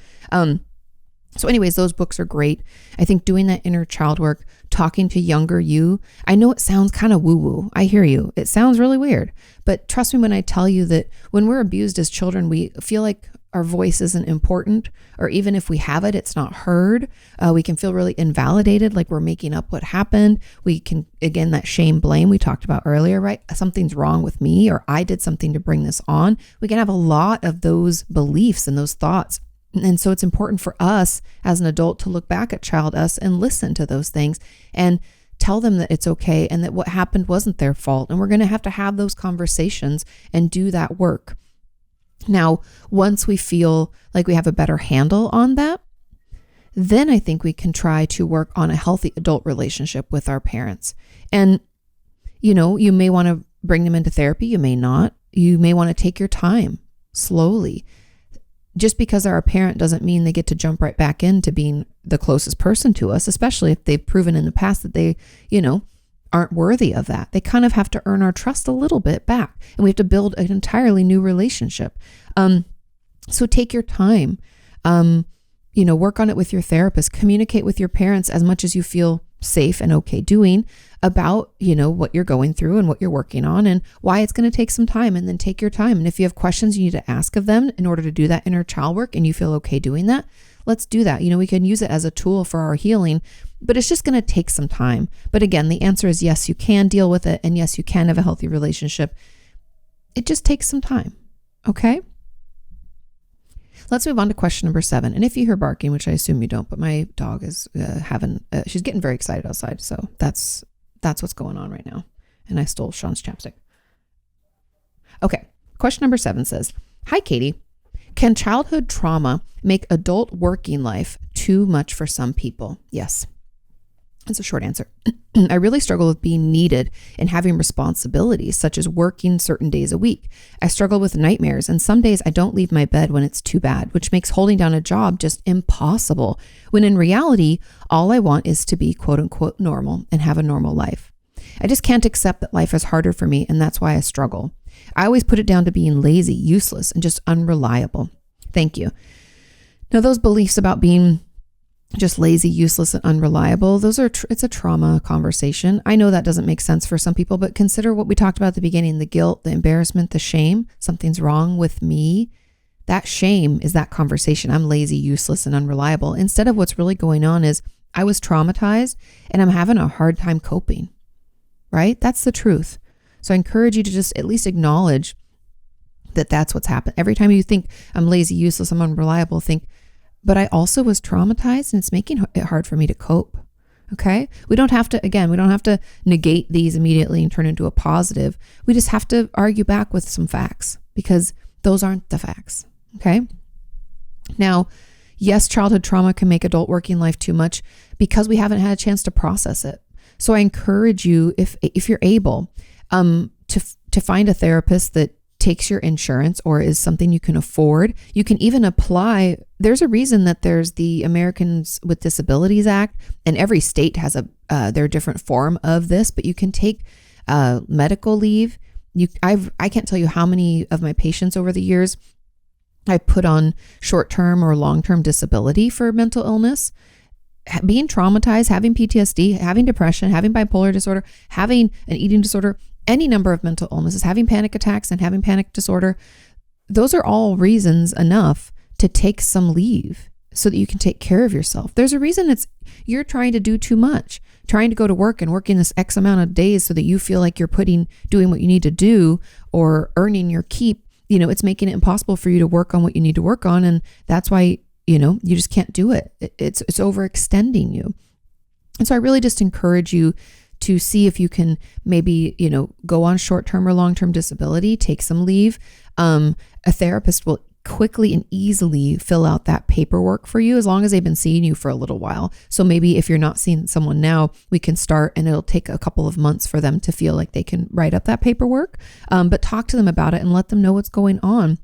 So anyways, those books are great. I think doing that inner child work, talking to younger you, I know it sounds kind of woo-woo. I hear you. It sounds really weird. But trust me when I tell you that when we're abused as children, we feel like our voice isn't important, or even if we have it, it's not heard. We can feel really invalidated, like we're making up what happened. We can, again, that shame, blame we talked about earlier, right? Something's wrong with me, or I did something to bring this on. We can have a lot of those beliefs and those thoughts. And so it's important for us as an adult to look back at child us and listen to those things and tell them that it's okay and that what happened wasn't their fault. And we're going to have those conversations and do that work. Now, once we feel like we have a better handle on that, then I think we can try to work on a healthy adult relationship with our parents. And, you may want to bring them into therapy. You may not. You may want to take your time slowly. Just because they're a parent doesn't mean they get to jump right back into being the closest person to us, especially if they've proven in the past that they, aren't worthy of that. They kind of have to earn our trust a little bit back, and we have to build an entirely new relationship. So take your time, work on it with your therapist, communicate with your parents as much as you feel safe and okay doing about, what you're going through and what you're working on and why it's going to take some time, and then take your time. And if you have questions you need to ask of them in order to do that inner child work and you feel okay doing that, let's do that. We can use it as a tool for our healing, but it's just going to take some time. But again, the answer is yes, you can deal with it. And yes, you can have a healthy relationship. It just takes some time. Okay. Let's move on to question number 7. And if you hear barking, which I assume you don't, but my dog is she's getting very excited outside. So that's what's going on right now. And I stole Sean's chapstick. Okay. Question number 7 says, "Hi, Kati. Can childhood trauma make adult working life too much for some people?" Yes. That's a short answer. I really struggle with being needed and having responsibilities, such as working certain days a week. I struggle with nightmares, and some days I don't leave my bed when it's too bad, which makes holding down a job just impossible, when in reality, all I want is to be quote unquote normal and have a normal life. I just can't accept that life is harder for me, and that's why I struggle. I always put it down to being lazy, useless, and just unreliable. Thank you. Now, those beliefs about being just lazy, useless, and unreliable, it's a trauma conversation. I know that doesn't make sense for some people, but consider what we talked about at the beginning, the guilt, the embarrassment, the shame. Something's wrong with me. That shame is that conversation. I'm lazy, useless, and unreliable. Instead of what's really going on is I was traumatized and I'm having a hard time coping, right? That's the truth. So I encourage you to just at least acknowledge that that's what's happened. Every time you think I'm lazy, useless, I'm unreliable, think, but I also was traumatized and it's making it hard for me to cope. Okay. We don't have to negate these immediately and turn into a positive. We just have to argue back with some facts because those aren't the facts. Okay. Now, yes, childhood trauma can make adult working life too much because we haven't had a chance to process it. So I encourage you, if you're able, to find a therapist that takes your insurance or is something you can afford. You can even apply. There's a reason that there's the Americans with Disabilities Act, and every state has their different form of this, but you can take medical leave. I can't tell you how many of my patients over the years I put on short-term or long-term disability for mental illness. Being traumatized, having PTSD, having depression, having bipolar disorder, having an eating disorder, any number of mental illnesses, having panic attacks and having panic disorder, those are all reasons enough to take some leave so that you can take care of yourself. There's a reason you're trying to do too much, trying to go to work and working this X amount of days so that you feel like you're doing what you need to do or earning your keep. It's making it impossible for you to work on what you need to work on. And that's why, you just can't do it. It's overextending you. And so I really just encourage you to see if you can maybe, go on short-term or long-term disability, take some leave. A therapist will quickly and easily fill out that paperwork for you as long as they've been seeing you for a little while. So maybe if you're not seeing someone now, we can start and it'll take a couple of months for them to feel like they can write up that paperwork. But talk to them about it and let them know what's going on,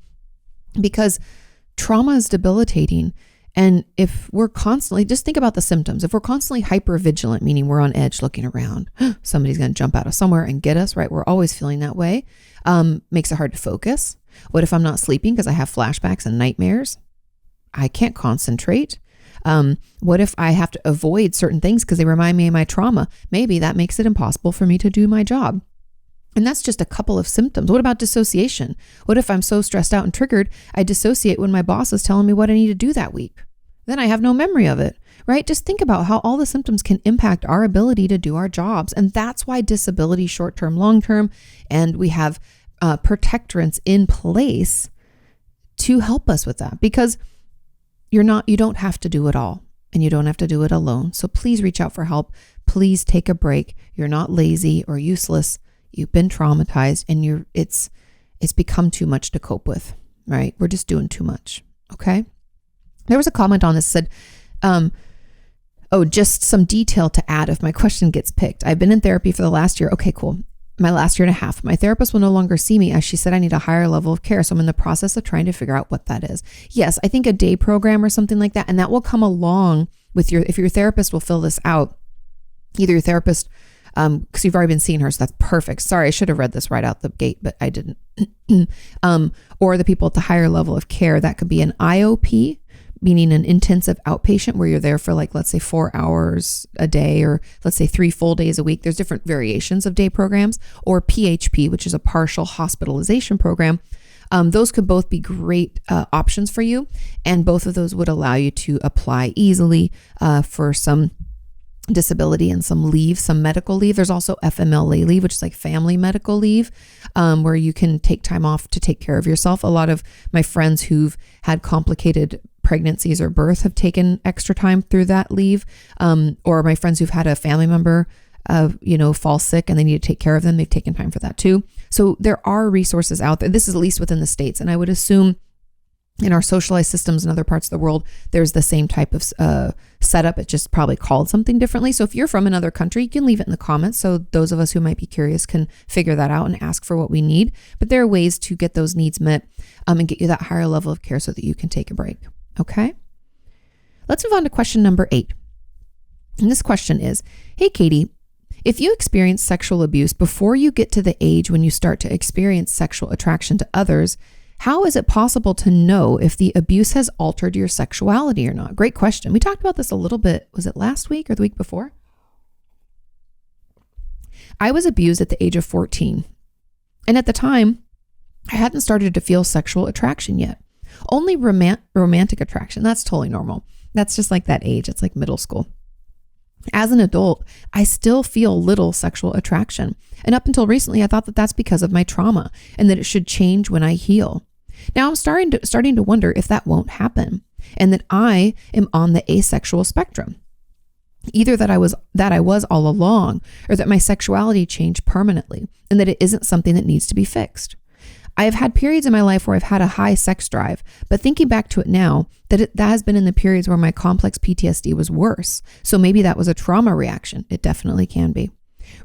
because trauma is debilitating. And if we're constantly, just think about the symptoms. If we're constantly hyper vigilant, meaning we're on edge looking around, somebody's going to jump out of somewhere and get us, right? We're always feeling that way. Makes it hard to focus. What if I'm not sleeping because I have flashbacks and nightmares? I can't concentrate. What if I have to avoid certain things because they remind me of my trauma? Maybe that makes it impossible for me to do my job. And that's just a couple of symptoms. What about dissociation? What if I'm so stressed out and triggered, I dissociate when my boss is telling me what I need to do that week? Then I have no memory of it, right? Just think about how all the symptoms can impact our ability to do our jobs. And that's why disability, short-term, long-term, and we have protectorants in place to help us with that, because you don't have to do it all and you don't have to do it alone. So please reach out for help. Please take a break. You're not lazy or useless. You've been traumatized and it's become too much to cope with, right? We're just doing too much. Okay. There was a comment on this that said, just some detail to add if my question gets picked. I've been in therapy for the last year. Okay, cool. My last year and a half. My therapist will no longer see me as she said I need a higher level of care. So I'm in the process of trying to figure out what that is. Yes, I think a day program or something like that. And that will come along with if your therapist will fill this out, either your therapist, because you've already been seeing her. So that's perfect. Sorry, I should have read this right out the gate, but I didn't. Or the people at the higher level of care. That could be an IOP, meaning an intensive outpatient, where you're there for let's say 4 hours a day, or let's say 3 full days a week. There's different variations of day programs, or PHP, which is a partial hospitalization program. Those could both be great options for you. And both of those would allow you to apply easily for some disability and some leave, some medical leave. There's also FMLA leave, which is like family medical leave, where you can take time off to take care of yourself. A lot of my friends who've had complicated pregnancies or birth have taken extra time through that leave, or my friends who've had a family member fall sick and they need to take care of them, they've taken time for that too. So there are resources out there. This is at least within the States, and I would assume in our socialized systems in other parts of the world, there's the same type of setup. It's just probably called something differently. So if you're from another country, you can leave it in the comments, so those of us who might be curious can figure that out and ask for what we need. But there are ways to get those needs met and get you that higher level of care so that you can take a break. Okay, let's move on to question number 8. And this question is, hey, Kati, if you experience sexual abuse before you get to the age when you start to experience sexual attraction to others, how is it possible to know if the abuse has altered your sexuality or not? Great question. We talked about this a little bit. Was it last week or the week before? I was abused at the age of 14. And at the time, I hadn't started to feel sexual attraction yet. Only romantic attraction. That's totally normal. That's just like that age. It's like middle school. As an adult, I still feel little sexual attraction. And up until recently, I thought that that's because of my trauma and that it should change when I heal. Now I'm starting to wonder if that won't happen and that I am on the asexual spectrum. Either that I was all along, or that my sexuality changed permanently and that it isn't something that needs to be fixed. I have had periods in my life where I've had a high sex drive, but thinking back to it now, that has been in the periods where my complex PTSD was worse. So maybe that was a trauma reaction. It definitely can be.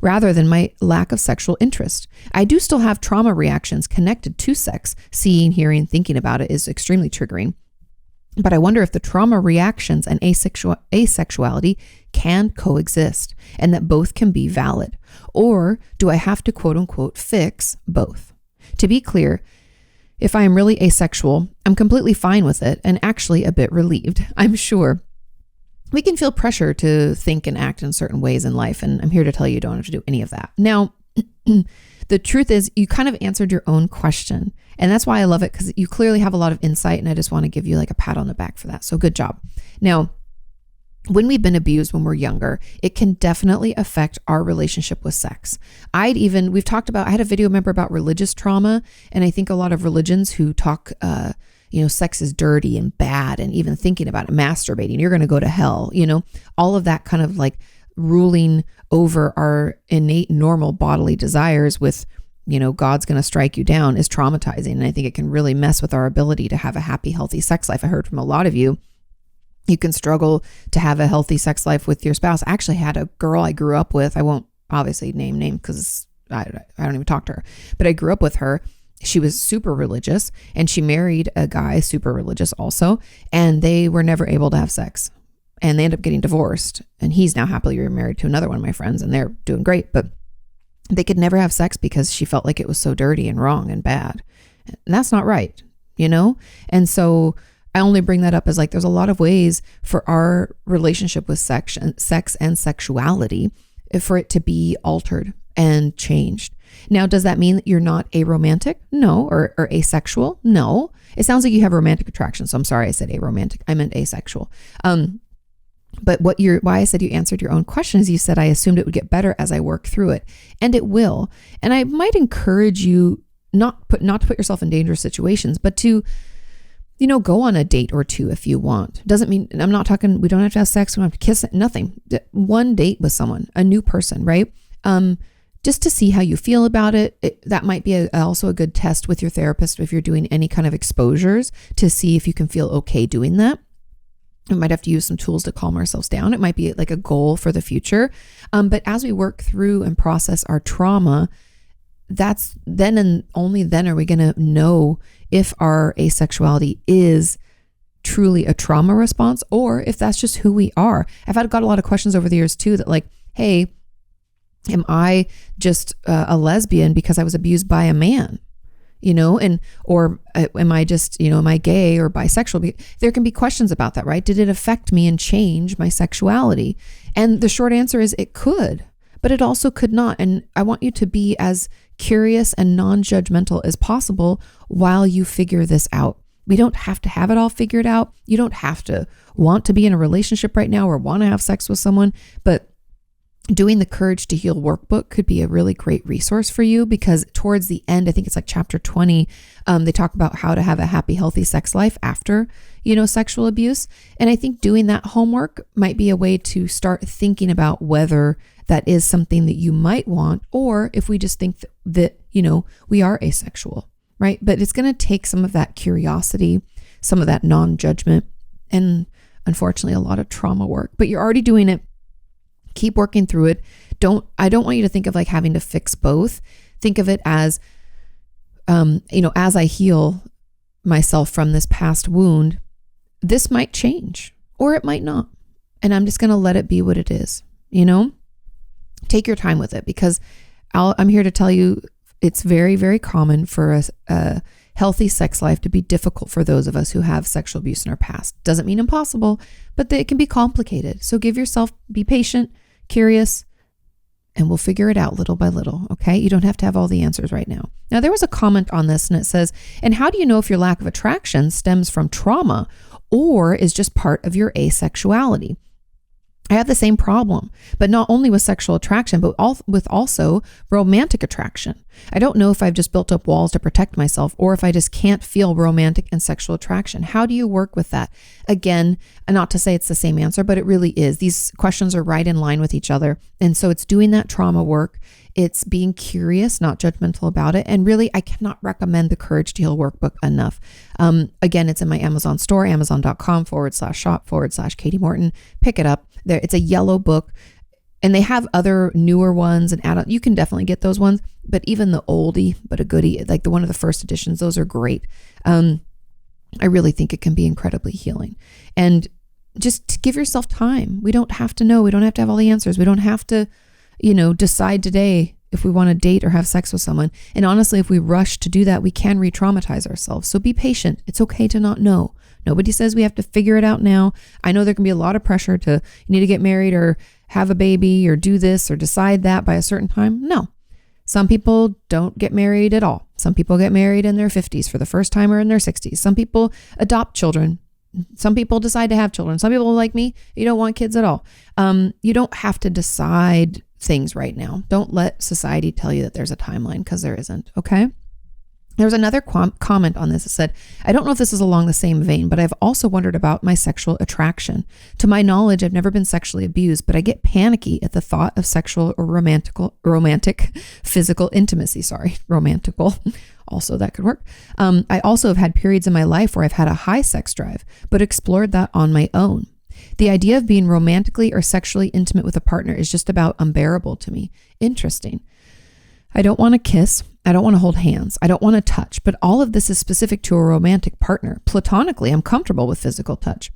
Rather than my lack of sexual interest. I do still have trauma reactions connected to sex. Seeing, hearing, thinking about it is extremely triggering. But I wonder if the trauma reactions and asexuality can coexist and that both can be valid. Or do I have to quote unquote fix both? To be clear, If I am really asexual, I'm completely fine with it and actually a bit relieved. I'm sure we can feel pressure to think and act in certain ways in life, and I'm here to tell you don't have to do any of that. Now, the truth is you kind of answered your own question, and that's why I love it, because you clearly have a lot of insight, and I just want to give you like a pat on the back for that. So good job. Now, when we've been abused when we're younger, it can definitely affect our relationship with sex. I had a video, remember, about religious trauma. And I think a lot of religions who talk, sex is dirty and bad, and even thinking about it, masturbating, you're going to go to hell, all of that kind of like ruling over our innate normal bodily desires with, God's going to strike you down is traumatizing. And I think it can really mess with our ability to have a happy, healthy sex life. I heard from a lot of you can struggle to have a healthy sex life with your spouse. I actually had a girl I grew up with. I won't obviously name because I don't even talk to her, but I grew up with her. She was super religious, and she married a guy super religious also, and they were never able to have sex, and they ended up getting divorced, and he's now happily remarried to another one of my friends, and they're doing great, but they could never have sex because she felt like it was so dirty and wrong and bad, and that's not right, And so I only bring that up as like, there's a lot of ways for our relationship with sex and sexuality for it to be altered and changed. Now, does that mean that you're not aromantic? No. Or asexual? No. It sounds like you have romantic attraction. So I'm sorry I said aromantic. I meant asexual. But why I said you answered your own question is you said, I assumed it would get better as I work through it. And it will. And I might encourage you not to put yourself in dangerous situations, but to go on a date or two if you want. Doesn't mean, I'm not talking, we don't have to have sex, we don't have to kiss, nothing. One date with someone, a new person, right? Just to see how you feel about it. That might be also a good test with your therapist if you're doing any kind of exposures to see if you can feel okay doing that. We might have to use some tools to calm ourselves down. It might be like a goal for the future. But as we work through and process our trauma, that's then and only then are we going to know if our asexuality is truly a trauma response or if that's just who we are. I've got a lot of questions over the years too that like, hey, am I just a lesbian because I was abused by a man? Or am I just, am I gay or bisexual? There can be questions about that, right? Did it affect me and change my sexuality? And the short answer is it could, but it also could not. And I want you to be as curious and non-judgmental as possible while you figure this out. We don't have to have it all figured out. You don't have to want to be in a relationship right now or want to have sex with someone, but doing the Courage to Heal workbook could be a really great resource for you, because towards the end, I think it's like chapter 20, they talk about how to have a happy, healthy sex life after, sexual abuse. And I think doing that homework might be a way to start thinking about whether that is something that you might want, or if we just think that we are asexual, right? But it's going to take some of that curiosity, some of that non-judgment, and unfortunately a lot of trauma work, but you're already doing it. Keep working through it. I don't want you to think of like having to fix both. Think of it as, as I heal myself from this past wound, this might change or it might not. And I'm just going to let it be what it is, Take your time with it, because I'm here to tell you it's very, very common for a healthy sex life to be difficult for those of us who have sexual abuse in our past. Doesn't mean impossible, but it can be complicated. So be patient, curious, and we'll figure it out little by little. Okay. You don't have to have all the answers right now. Now, there was a comment on this and it says, and how do you know if your lack of attraction stems from trauma or is just part of your asexuality? I have the same problem, but not only with sexual attraction, but with also romantic attraction. I don't know if I've just built up walls to protect myself or if I just can't feel romantic and sexual attraction. How do you work with that? Again, not to say it's the same answer, but it really is. These questions are right in line with each other. And so it's doing that trauma work. It's being curious, not judgmental about it. And really, I cannot recommend the Courage to Heal workbook enough. Again, it's in my Amazon store, amazon.com/shop/Kati Morton. Pick it up. It's a yellow book, and they have other newer ones and add-on. You can definitely get those ones, but even the oldie, but a goodie, like the one of the first editions, those are great. I really think it can be incredibly healing. And just give yourself time. We don't have to know. We don't have to have all the answers. We don't have to, decide today if we want to date or have sex with someone. And honestly, if we rush to do that, we can re-traumatize ourselves. So be patient. It's okay to not know. Nobody says we have to figure it out now. I know there can be a lot of pressure to, you need to get married or have a baby or do this or decide that by a certain time. No. Some people don't get married at all. Some people get married in their 50s for the first time or in their 60s. Some people adopt children. Some people decide to have children. Some people, like me, you don't want kids at all. You don't have to decide things right now. Don't let society tell you that there's a timeline, because there isn't. Okay. There was another comment on this that said, I don't know if this is along the same vein, but I've also wondered about my sexual attraction. To my knowledge, I've never been sexually abused, but I get panicky at the thought of sexual or romantic physical intimacy. Romantical. Also, that could work. I also have had periods in my life where I've had a high sex drive, but explored that on my own. The idea of being romantically or sexually intimate with a partner is just about unbearable to me. Interesting. I don't want to kiss. I don't want to hold hands. I don't want to touch, but all of this is specific to a romantic partner. Platonically, I'm comfortable with physical touch.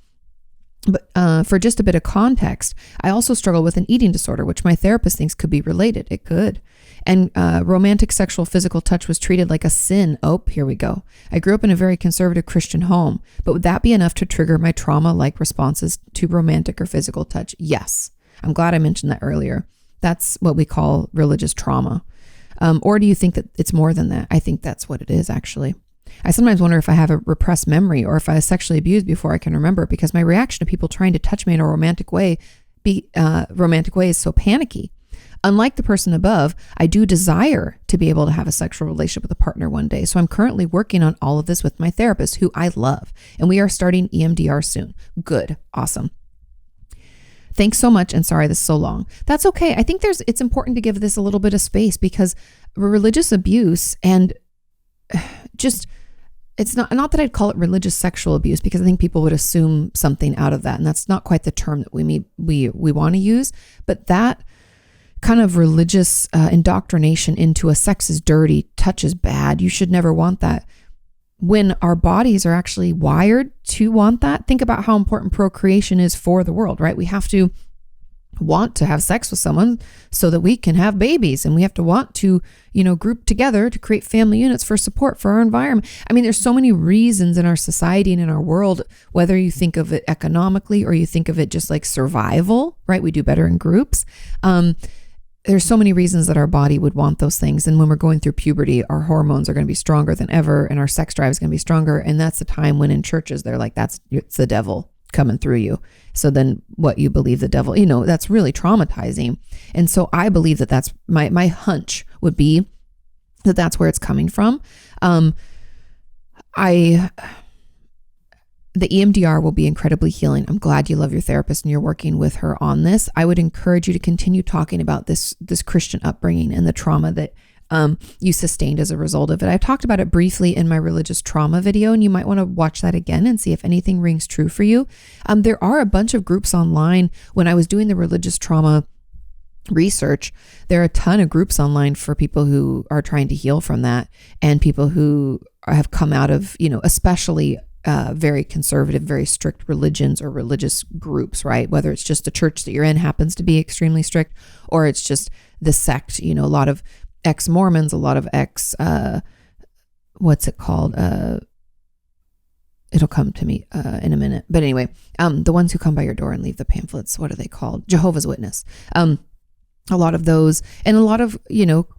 But for just a bit of context, I also struggle with an eating disorder, which my therapist thinks could be related. It could. And romantic sexual physical touch was treated like a sin. Oh, here we go. I grew up in a very conservative Christian home, but would that be enough to trigger my trauma-like responses to romantic or physical touch? Yes. I'm glad I mentioned that earlier. That's what we call religious trauma. Or do you think that it's more than that? I think that's what it is, actually. I sometimes wonder if I have a repressed memory or if I was sexually abused before I can remember, because my reaction to people trying to touch me in a romantic way is so panicky. Unlike the person above, I do desire to be able to have a sexual relationship with a partner one day. So I'm currently working on all of this with my therapist, who I love, and we are starting EMDR soon. Good. Awesome. Thanks so much. And sorry, this is so long. That's okay. I think it's important to give this a little bit of space, because religious abuse and just, it's not that I'd call it religious sexual abuse, because I think people would assume something out of that. And that's not quite the term that we want to use, but that kind of religious indoctrination into a sex is dirty, touch is bad, you should never want that. When our bodies are actually wired to want that, think about how important procreation is for the world, right? We have to want to have sex with someone so that we can have babies, and we have to want to, group together to create family units for support for our environment. I mean, there's so many reasons in our society and in our world, whether you think of it economically or you think of it just like survival, right? We do better in groups. There's so many reasons that our body would want those things. And when we're going through puberty, our hormones are going to be stronger than ever, and our sex drive is going to be stronger. And that's the time when in churches, they're like, it's the devil coming through you. So then what you believe the devil, that's really traumatizing. And so I believe that that's my hunch would be that that's where it's coming from. The EMDR will be incredibly healing. I'm glad you love your therapist and you're working with her on this. I would encourage you to continue talking about this Christian upbringing and the trauma that you sustained as a result of it. I talked about it briefly in my religious trauma video, and you might want to watch that again and see if anything rings true for you. There are a bunch of groups online. When I was doing the religious trauma research, there are a ton of groups online for people who are trying to heal from that, and people who have come out of, especially very conservative, very strict religions or religious groups, right? Whether it's just the church that you're in happens to be extremely strict, or it's just the sect, a lot of ex-Mormons, a lot of what's it called? It'll come to me in a minute. But anyway, the ones who come by your door and leave the pamphlets, what are they called? Jehovah's Witness. A lot of those, and a lot of,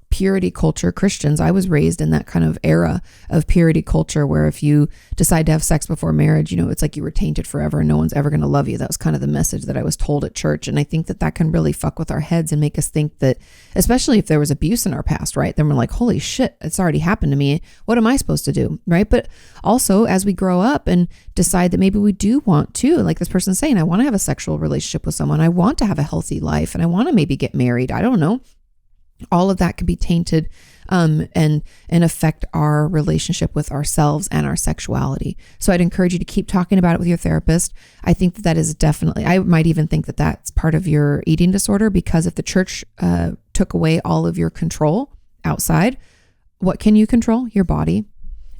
purity culture Christians. I was raised in that kind of era of purity culture where if you decide to have sex before marriage, it's like you were tainted forever and no one's ever going to love you. That was kind of the message that I was told at church. And I think that can really fuck with our heads and make us think that, especially if there was abuse in our past, right? Then we're like, holy shit, it's already happened to me. What am I supposed to do? Right. But also as we grow up and decide that maybe we do want to, like this person's saying, I want to have a sexual relationship with someone. I want to have a healthy life and I want to maybe get married. I don't know. All of that could be tainted and affect our relationship with ourselves and our sexuality. So I'd encourage you to keep talking about it with your therapist. I think that is definitely, I might even think that that's part of your eating disorder, because if the church took away all of your control outside, what can you control? Your body.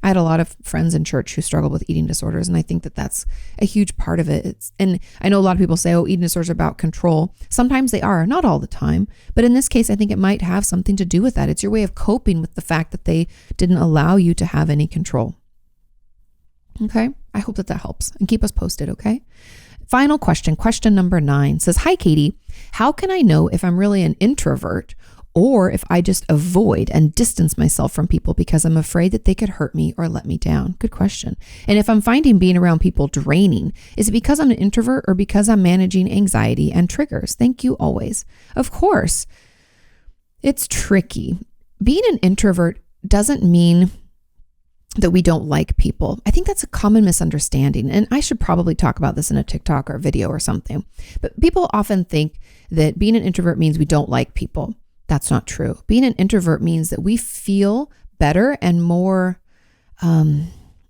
I had a lot of friends in church who struggled with eating disorders, and I think that that's a huge part of it. And I know a lot of people say, oh, eating disorders are about control. Sometimes they are, not all the time. But in this case, I think it might have something to do with that. It's your way of coping with the fact that they didn't allow you to have any control. Okay, I hope that helps, and keep us posted, okay? Final question number 9 says, hi, Katie. How can I know if I'm really an introvert or if I just avoid and distance myself from people because I'm afraid that they could hurt me or let me down? Good question. And if I'm finding being around people draining, is it because I'm an introvert or because I'm managing anxiety and triggers? Thank you always. Of course, it's tricky. Being an introvert doesn't mean that we don't like people. I think that's a common misunderstanding. And I should probably talk about this in a TikTok or a video or something. But people often think that being an introvert means we don't like people. That's not true. Being an introvert means that we feel better and more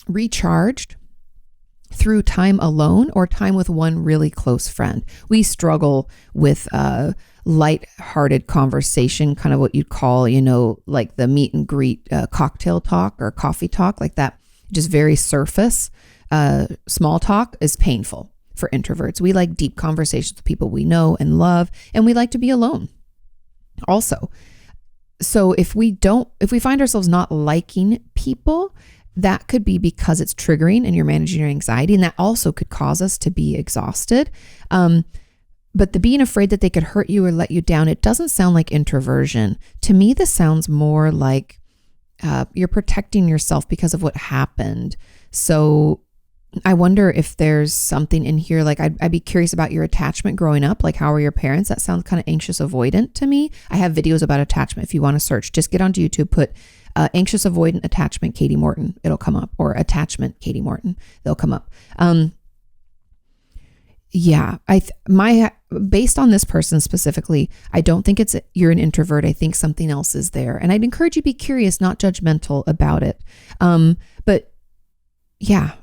recharged through time alone or time with one really close friend. We struggle with light-hearted conversation, kind of what you'd call, like the meet and greet cocktail talk or coffee talk, like that, just very surface. Small talk is painful for introverts. We like deep conversations with people we know and love, and we like to be alone also. So if we find ourselves not liking people, that could be because it's triggering and you're managing your anxiety, and that also could cause us to be exhausted. But the being afraid that they could hurt you or let you down, it doesn't sound like introversion. To me, this sounds more like you're protecting yourself because of what happened. So I wonder if there's something in here, like I'd be curious about your attachment growing up. Like, how were your parents? That sounds kind of anxious avoidant to me. I have videos about attachment. If you want to search, just get onto YouTube, put anxious avoidant attachment Kati Morton. It'll come up, or attachment Kati Morton. They'll come up. Yeah, based on this person specifically, I don't think you're an introvert. I think something else is there. And I'd encourage you to be curious, not judgmental about it. But yeah,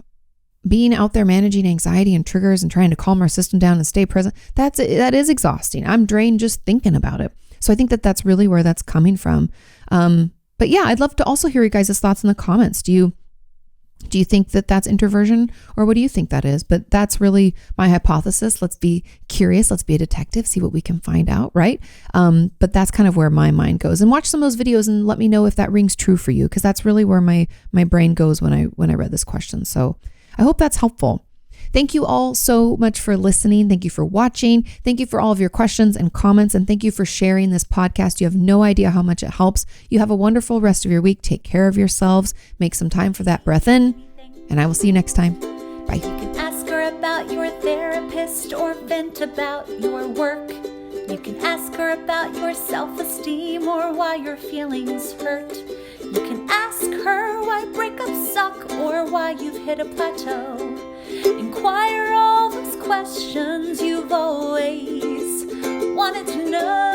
being out there managing anxiety and triggers and trying to calm our system down and stay present, that is exhausting. I'm drained just thinking about it. So I think that that's really where that's coming from. But yeah, I'd love to also hear you guys' thoughts in the comments. Do you think that that's introversion, or what do you think that is? But that's really my hypothesis. Let's be curious. Let's be a detective, see what we can find out, right? But that's kind of where my mind goes. And watch some of those videos and let me know if that rings true for you, because that's really where my brain goes when I read this question. So I hope that's helpful. Thank you all so much for listening. Thank you for watching. Thank you for all of your questions and comments. And thank you for sharing this podcast. You have no idea how much it helps. You have a wonderful rest of your week. Take care of yourselves. Make some time for that breath in. And I will see you next time. Bye. You can ask her about your therapist or vent about your work. You can ask her about your self-esteem or why your feelings hurt. You can ask her why breakups suck or why you've hit a plateau. Inquire all those questions you've always wanted to know.